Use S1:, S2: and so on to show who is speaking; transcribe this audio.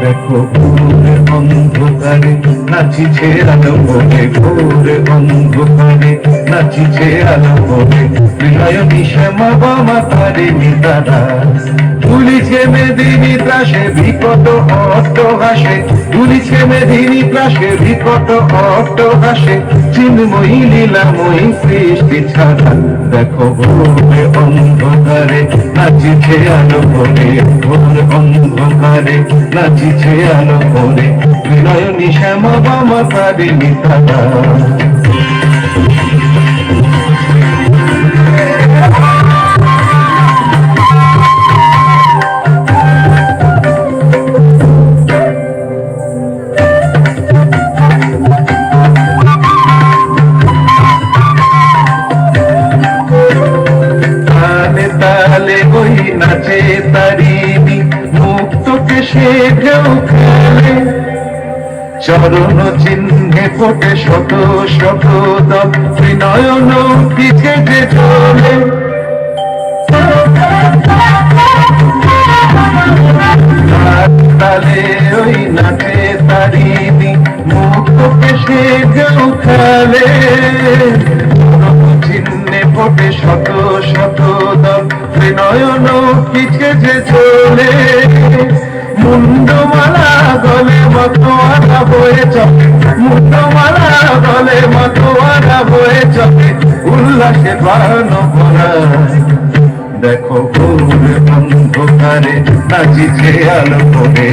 S1: দেখো ভোর অন্ধকারে নাচিছে আলো ভোরে, ভোর অন্ধকারে নাচিছে আলো ভোরে, বিনয়নী শ্যামা বামা তারিণী তারা দুলিছে মেদিনী ত্রাসে বিকট অট্টহাসে, দুলিছে মেদিনী ত্রাসে বিকট অট্টহাসে, চিন্ময়ী লীলাময়ী সৃষ্টি ছাড়া। দেখো ভোরে অন্ধকারে নাচিছে আলো ভোরে, ভোর অন্ধকারে নাচিছে আলো ভোরে, বিনয়নী শ্যামা বামা তারিণী তারা। তালে ওই নাচে তারিণী, মুক্তকে সে ঢেউ খেলে, চরণ চিহ্নে ফোটে শত শত দল, বিনয়ন পিছে যে চলে। তালে ওই নাচে তারিণী, মুক্তকে সে ঢেউ খেলে, চিহ্নে ফোটে শত শত দল, বিনয়ন পিছে যে চলে। মুন্ডমালা গলে মতোয়ারা বয়ে চলে, মুন্ডমালা গলে মতোয়ারা বয়ে চলে, উল্লাসে প্রাণ ভরা। দেখো ভোর অন্ধকারে নাচিছে আলো ভোরে,